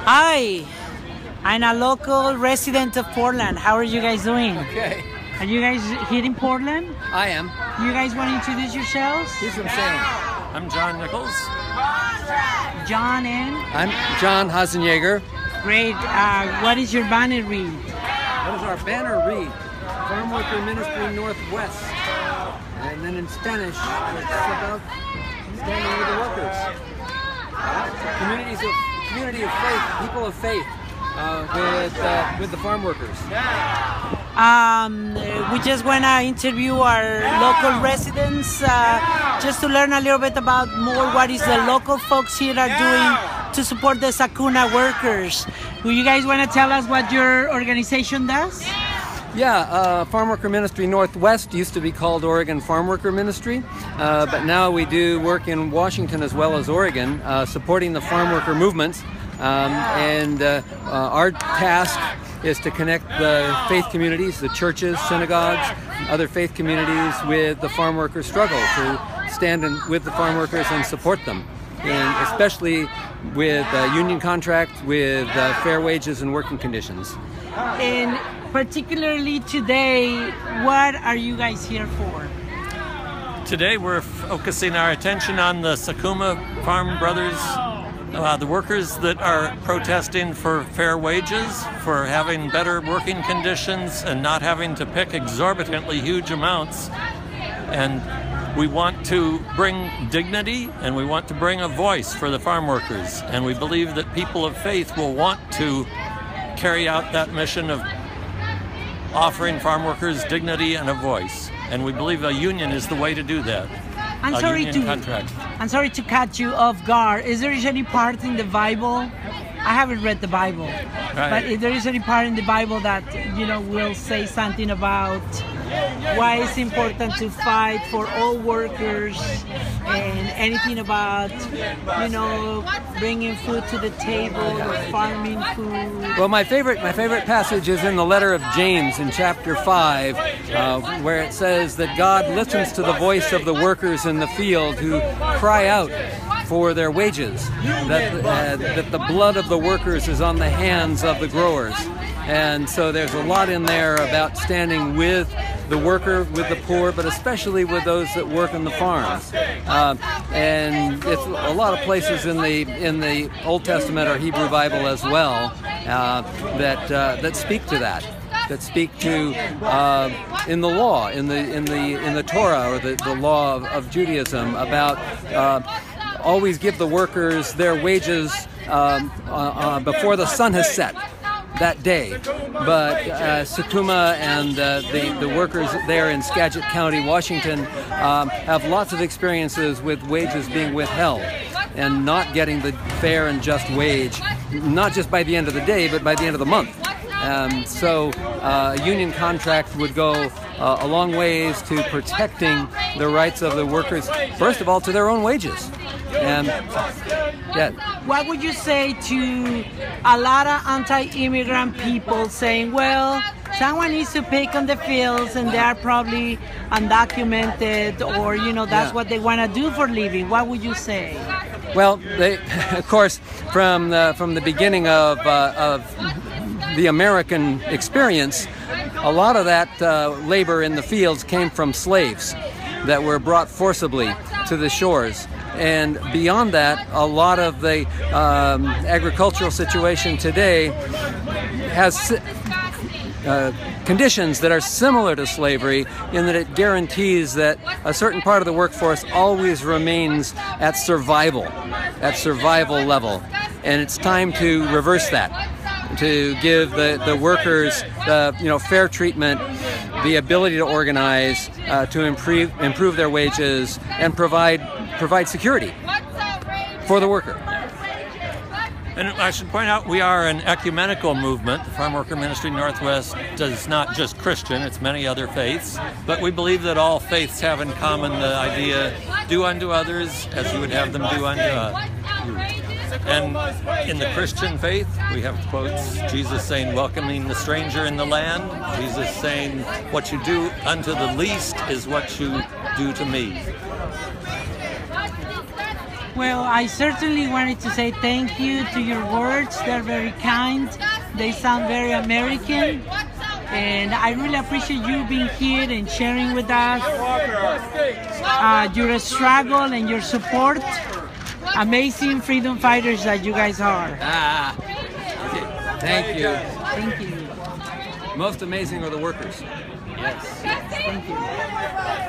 Hi, I'm a local resident of Portland. How are you guys doing? Okay. Are you guys here in Portland? I am. You guys want to introduce yourselves? He's from Salem. I'm John Nichols. John and? I'm John Hasenjaeger. Great. What is your banner read? What is our banner read? Farm Worker Ministry Northwest. And then in Spanish, it's about standing with the workers. Community of faith, people of faith with the farm workers. We just want to interview our local residents just to learn a little bit about more what is the local folks here are doing to support the Sakuna workers. Do you guys want to tell us what your organization does? Yeah, Farm Worker Ministry Northwest used to be called Oregon Farm Worker Ministry, but now we do work in Washington as well as Oregon, supporting the farm worker movements. Our task is to connect the faith communities, the churches, synagogues, other faith communities with the farm worker struggle, to stand with the farm workers and support them, and especially with union contracts, with fair wages and working conditions. And particularly today, what are you guys here for? Today we're focusing our attention on the Sakuma Farm Brothers, the workers that are protesting for fair wages, for having better working conditions and not having to pick exorbitantly huge amounts. And we want to bring dignity and we want to bring a voice for the farm workers. And we believe that people of faith will want to carry out that mission of offering farm workers dignity and a voice. And we believe a union is the way to do that. I'm sorry to cut you off guard. Is there any part in the Bible? I haven't read the Bible, right. But if there is any part in the Bible that will say something about why it's important to fight for all workers, and anything about bringing food to the table or farming food. Well, my favorite passage is in the letter of James in chapter 5, where it says that God listens to the voice of the workers in the field who cry out for their wages, that the blood of the workers is on the hands of the growers. And so there's a lot in there about standing with the worker, with the poor, but especially with those that work in the farms. And it's a lot of places in the Old Testament or Hebrew Bible as well that speak to that. That speak to in the law, in the Torah or the law of Judaism, about always give the workers their wages before the sun has set that day. But Sakuma and the workers there in Skagit County, Washington, have lots of experiences with wages being withheld and not getting the fair and just wage, not just by the end of the day, but by the end of the month. So a union contract would go a long ways to protecting the rights of the workers, first of all, to their own wages. And what would you say to a lot of anti-immigrant people saying, well, someone needs to pick on the fields and they are probably undocumented, or that's what they want to do for a living? What would you say? Well, of course, from the beginning of the American experience, a lot of that labor in the fields came from slaves that were brought forcibly to the shores. And beyond that, a lot of the agricultural situation today has conditions that are similar to slavery, in that it guarantees that a certain part of the workforce always remains at survival level. And it's time to reverse that, to give the workers fair treatment, the ability to organize, to improve their wages, and provide security for the worker. And I should point out, we are an ecumenical movement. The Farm Worker Ministry Northwest does not just Christian, it's many other faiths. But we believe that all faiths have in common the idea, do unto others as you would have them do unto you. And in the Christian faith, we have quotes, Jesus saying, welcoming the stranger in the land. Jesus saying, what you do unto the least is what you do to me. Well, I certainly wanted to say thank you to your words. They're very kind. They sound very American. And I really appreciate you being here and sharing with us your struggle and your support. Amazing freedom fighters that you guys are. Thank you. Thank you. Most amazing are the workers. Yes, thank you.